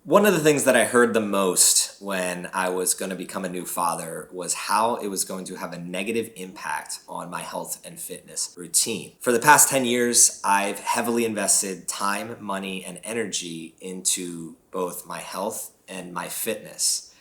One of the things that I heard the most when I was going to become a new father was how it was going to have a negative impact on my health and fitness routine. For the past 10 years, I've heavily invested time, money, and energy into both my health and my fitness.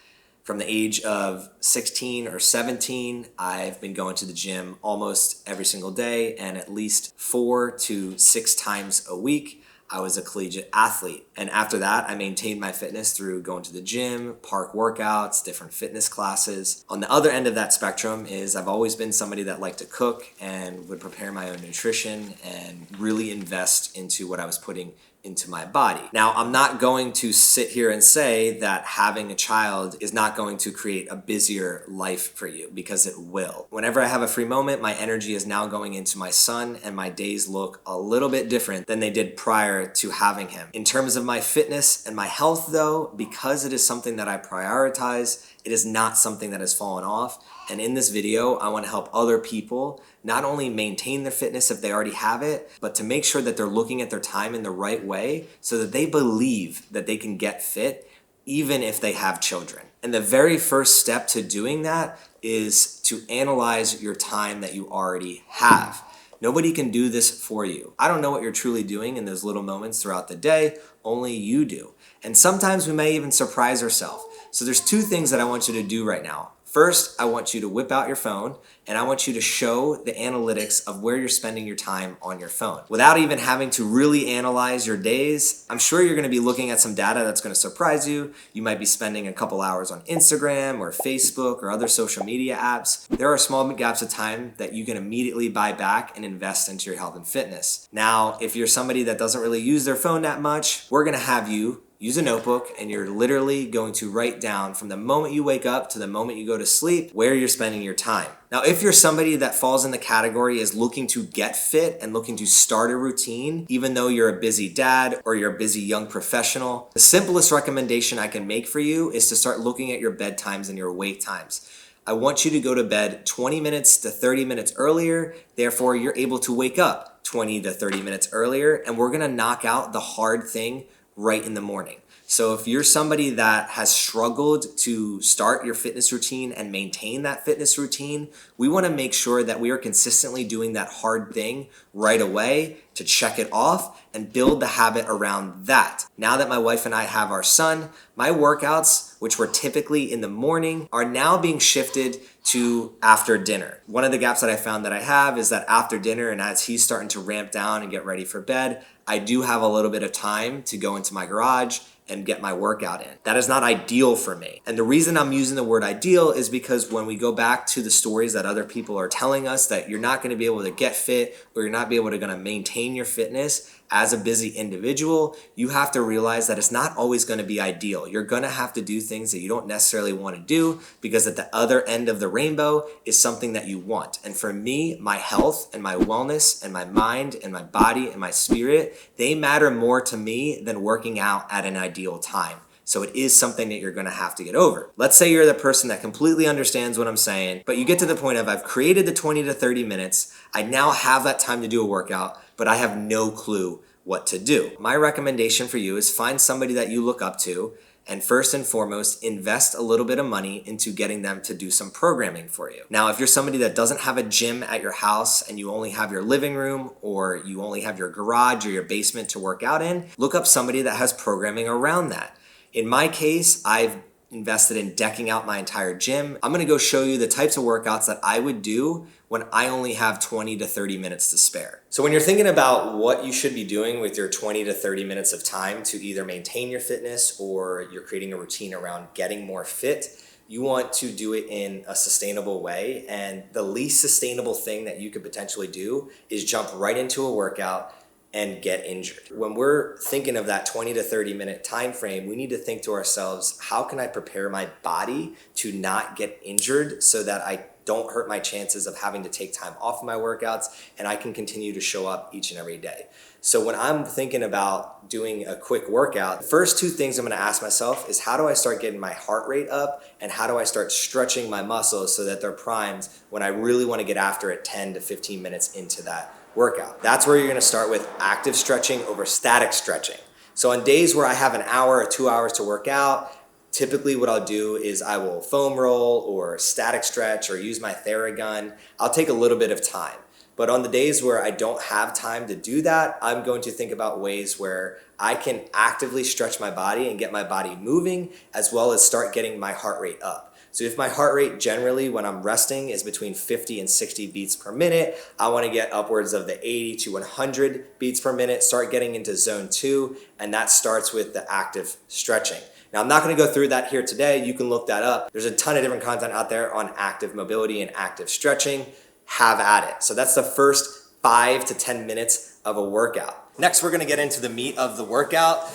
From the age of 16 or 17, I've been going to the gym almost every single day and at least 4 to 6 times a week. I was a collegiate athlete. And after that, I maintained my fitness through going to the gym, park workouts, different fitness classes. On the other end of that spectrum is I've always been somebody that liked to cook and would prepare my own nutrition and really invest into what I was putting into my body. Now, I'm not going to sit here and say that having a child is not going to create a busier life for you, because it will. Whenever I have a free moment, my energy is now going into my son, and my days look a little bit different than they did prior to having him. In terms of my fitness and my health, though, because it is something that I prioritize, it is not something that has fallen off. And in this video, I want to help other people not only maintain their fitness if they already have it, but to make sure that they're looking at their time in the right way so that they believe that they can get fit even if they have children. And the very first step to doing that is to analyze your time that you already have. Nobody can do this for you. I don't know what you're truly doing in those little moments throughout the day, only you do. And sometimes we may even surprise ourselves. So there's 2 things that I want you to do right now. First, I want you to whip out your phone and I want you to show the analytics of where you're spending your time on your phone. Without even having to really analyze your days, I'm sure you're going to be looking at some data that's going to surprise you. You might be spending a couple hours on Instagram or Facebook or other social media apps. There are small gaps of time that you can immediately buy back and invest into your health and fitness. Now, if you're somebody that doesn't really use their phone that much, we're going to have you use a notebook and you're literally going to write down from the moment you wake up to the moment you go to sleep where you're spending your time. Now, if you're somebody that falls in the category is looking to get fit and looking to start a routine, even though you're a busy dad or you're a busy young professional, the simplest recommendation I can make for you is to start looking at your bedtimes and your wake times. I want you to go to bed 20 minutes to 30 minutes earlier. Therefore, you're able to wake up 20 to 30 minutes earlier, and we're gonna knock out the hard thing right in the morning. So if you're somebody that has struggled to start your fitness routine and maintain that fitness routine, we want to make sure that we are consistently doing that hard thing right away to check it off and build the habit around that. Now that my wife and I have our son, my workouts, which were typically in the morning, are now being shifted to after dinner. One of the gaps that I found that I have is that after dinner, and as he's starting to ramp down and get ready for bed, I do have a little bit of time to go into my garage and get my workout in. That is not ideal for me. And the reason I'm using the word ideal is because when we go back to the stories that other people are telling us that you're not gonna be able to get fit or you're not be able to gonna maintain your fitness as a busy individual, you have to realize that it's not always gonna be ideal. You're gonna have to do things that you don't necessarily wanna do because at the other end of the rainbow is something that you want. And for me, my health and my wellness and my mind and my body and my spirit, they matter more to me than working out at an ideal time. So it is something that you're gonna have to get over. Let's say you're the person that completely understands what I'm saying, but you get to the point of I've created the 20 to 30 minutes, I now have that time to do a workout, but I have no clue what to do. My recommendation for you is find somebody that you look up to and first and foremost, invest a little bit of money into getting them to do some programming for you. Now, if you're somebody that doesn't have a gym at your house and you only have your living room or you only have your garage or your basement to work out in, look up somebody that has programming around that. In my case, I've invested in decking out my entire gym. I'm gonna go show you the types of workouts that I would do when I only have 20 to 30 minutes to spare. So when you're thinking about what you should be doing with your 20 to 30 minutes of time to either maintain your fitness or you're creating a routine around getting more fit, you want to do it in a sustainable way. And the least sustainable thing that you could potentially do is jump right into a workout and get injured. When we're thinking of that 20 to 30 minute time frame, we need to think to ourselves, how can I prepare my body to not get injured so that I don't hurt my chances of having to take time off of my workouts and I can continue to show up each and every day. So when I'm thinking about doing a quick workout, the first 2 things I'm gonna ask myself is how do I start getting my heart rate up and how do I start stretching my muscles so that they're primed when I really wanna get after it 10 to 15 minutes into that workout. That's where you're gonna start with active stretching over static stretching. So on days where I have an hour or 2 hours to work out, typically what I'll do is I will foam roll or static stretch or use my Theragun. I'll take a little bit of time. But on the days where I don't have time to do that, I'm going to think about ways where I can actively stretch my body and get my body moving, as well as start getting my heart rate up. So if my heart rate generally when I'm resting is between 50 and 60 beats per minute, I want to get upwards of the 80 to 100 beats per minute, start getting into zone 2, and that starts with the active stretching. Now, I'm not going to go through that here today. You can look that up. There's a ton of different content out there on active mobility and active stretching. Have at it. So that's the first 5 to 10 minutes of a workout. Next, we're going to get into the meat of the workout.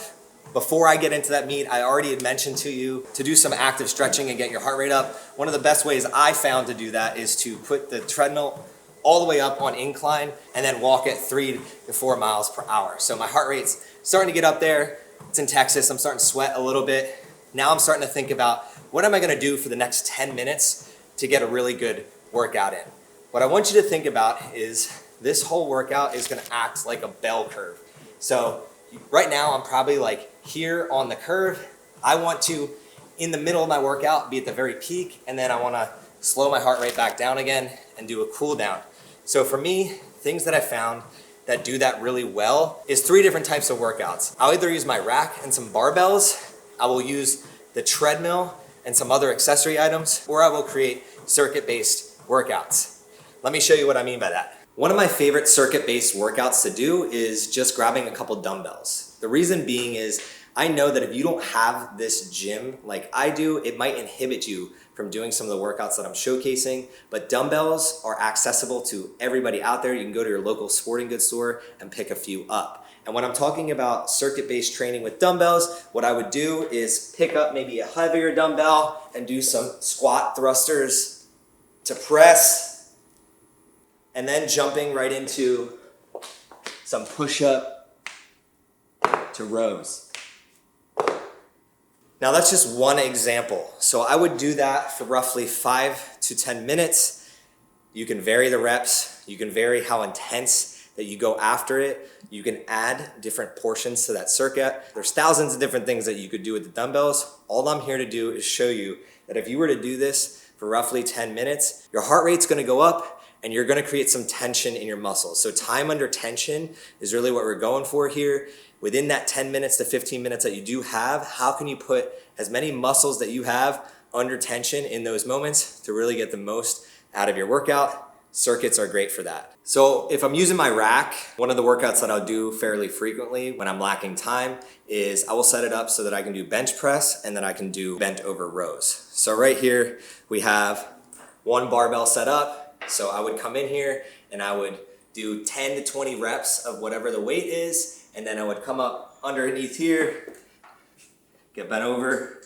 Before I get into that meat, I already had mentioned to you to do some active stretching and get your heart rate up. One of the best ways I found to do that is to put the treadmill all the way up on incline and then walk at 3 to 4 miles per hour. So my heart rate's starting to get up there. It's in Texas. I'm starting to sweat a little bit. Now I'm starting to think about what am I going to do for the next 10 minutes to get a really good workout in. What I want you to think about is this whole workout is going to act like a bell curve. So right now I'm probably like here on the curve. I want to, in the middle of my workout, be at the very peak, and then I want to slow my heart rate back down again and do a cool down. So for me, things that I found that do that really well is 3 different types of workouts. I'll either use my rack and some barbells, I will use the treadmill and some other accessory items, or I will create circuit-based workouts. Let me show you what I mean by that. One of my favorite circuit-based workouts to do is just grabbing a couple dumbbells. The reason being is I know that if you don't have this gym like I do, it might inhibit you from doing some of the workouts that I'm showcasing, but dumbbells are accessible to everybody out there. You can go to your local sporting goods store and pick a few up. And when I'm talking about circuit-based training with dumbbells, what I would do is pick up maybe a heavier dumbbell and do some squat thrusters to press, and then jumping right into some push-up to rows. Now that's just one example. So I would do that for roughly 5 to 10 minutes. You can vary the reps. You can vary how intense that you go after it. You can add different portions to that circuit. There's thousands of different things that you could do with the dumbbells. All I'm here to do is show you that if you were to do this for roughly 10 minutes, your heart rate's gonna go up and you're gonna create some tension in your muscles. So time under tension is really what we're going for here. Within that 10 minutes to 15 minutes that you do have, how can you put as many muscles that you have under tension in those moments to really get the most out of your workout? Circuits are great for that. So if I'm using my rack, one of the workouts that I'll do fairly frequently when I'm lacking time is I will set it up so that I can do bench press and then I can do bent over rows. So right here, we have one barbell set up. So I would come in here and I would do 10 to 20 reps of whatever the weight is, and then I would come up underneath here, get bent over,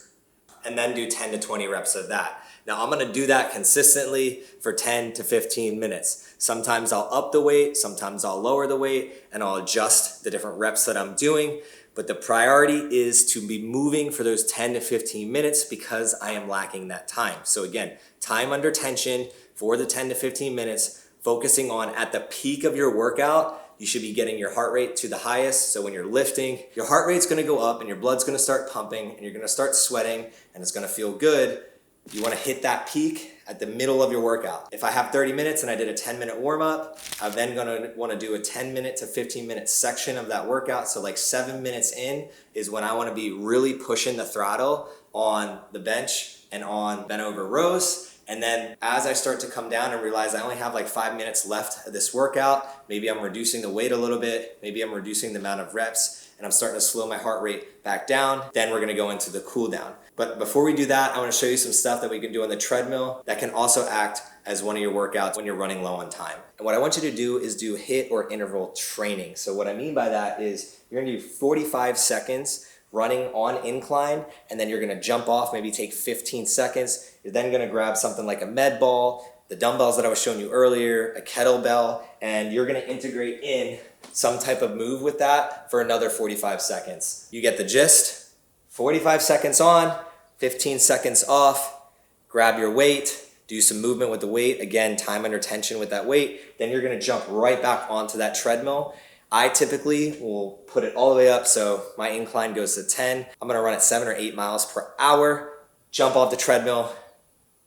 and then do 10 to 20 reps of that. Now I'm gonna do that consistently for 10 to 15 minutes. Sometimes I'll up the weight, sometimes I'll lower the weight, and I'll adjust the different reps that I'm doing. But the priority is to be moving for those 10 to 15 minutes because I am lacking that time. So again, time under tension for the 10 to 15 minutes, focusing on at the peak of your workout, you should be getting your heart rate to the highest. So when you're lifting, your heart rate's gonna go up and your blood's gonna start pumping and you're gonna start sweating and it's gonna feel good. You wanna hit that peak at the middle of your workout. If I have 30 minutes and I did a 10-minute warm-up, I'm then gonna wanna do a 10-minute to 15-minute section of that workout. So like 7 minutes in is when I wanna be really pushing the throttle on the bench and on bent over rows. And then as I start to come down and realize I only have like 5 minutes left of this workout, maybe I'm reducing the weight a little bit, maybe I'm reducing the amount of reps, and I'm starting to slow my heart rate back down, then we're gonna go into the cool down. But before we do that, I wanna show you some stuff that we can do on the treadmill that can also act as one of your workouts when you're running low on time. And what I want you to do is do HIIT or interval training. So what I mean by that is you're gonna do 45 seconds running on incline, and then you're gonna jump off, maybe take 15 seconds. You're then gonna grab something like a med ball, the dumbbells that I was showing you earlier, a kettlebell, and you're gonna integrate in some type of move with that for another 45 seconds. You get the gist? 45 seconds on, 15 seconds off, grab your weight, do some movement with the weight, again, time under tension with that weight, then you're gonna jump right back onto that treadmill. I typically will put it all the way up, so my incline goes to 10. I'm gonna run at 7 or 8 miles per hour, jump off the treadmill,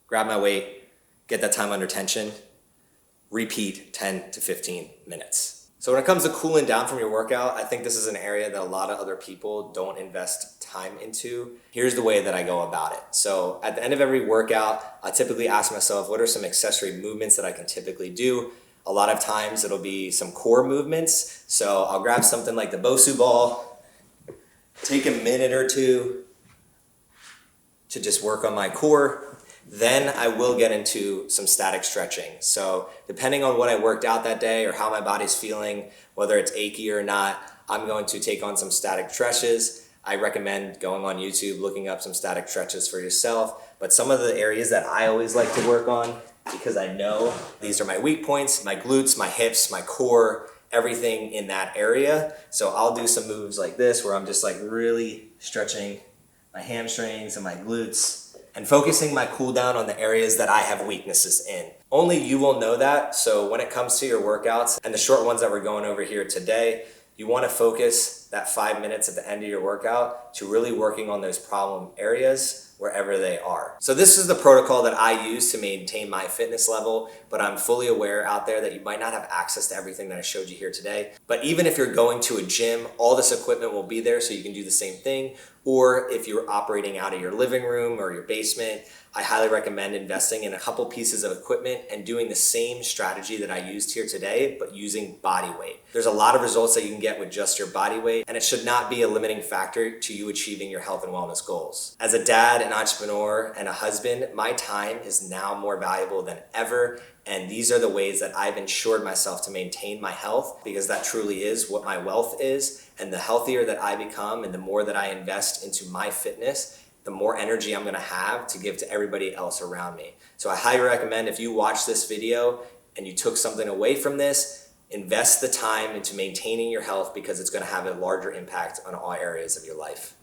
grab my weight, get that time under tension, repeat 10 to 15 minutes. So when it comes to cooling down from your workout, I think this is an area that a lot of other people don't invest time into. Here's the way that I go about it. So at the end of every workout, I typically ask myself, what are some accessory movements that I can typically do? A lot of times it'll be some core movements. So I'll grab something like the Bosu ball, take a minute or two to just work on my core. Then I will get into some static stretching. So depending on what I worked out that day or how my body's feeling, whether it's achy or not, I'm going to take on some static stretches. I recommend going on YouTube, looking up some static stretches for yourself. But some of the areas that I always like to work on, because I know these are my weak points, my glutes, my hips, my core, everything in that area. So I'll do some moves like this where I'm just like really stretching my hamstrings and my glutes, and focusing my cool down on the areas that I have weaknesses in. Only you will know that. So when it comes to your workouts and the short ones that we're going over here today, you want to focus that 5 minutes at the end of your workout to really working on those problem areas wherever they are. So this is the protocol that I use to maintain my fitness level, but I'm fully aware out there that you might not have access to everything that I showed you here today. But even if you're going to a gym, all this equipment will be there so you can do the same thing. Or if you're operating out of your living room or your basement, I highly recommend investing in a couple pieces of equipment and doing the same strategy that I used here today, but using body weight. There's a lot of results that you can get with just your body weight, and it should not be a limiting factor to you achieving your health and wellness goals. As a dad, an entrepreneur, and a husband, my time is now more valuable than ever. And these are the ways that I've ensured myself to maintain my health, because that truly is what my wealth is. And the healthier that I become and the more that I invest into my fitness, the more energy I'm gonna have to give to everybody else around me. So I highly recommend, if you watch this video and you took something away from this, invest the time into maintaining your health, because it's gonna have a larger impact on all areas of your life.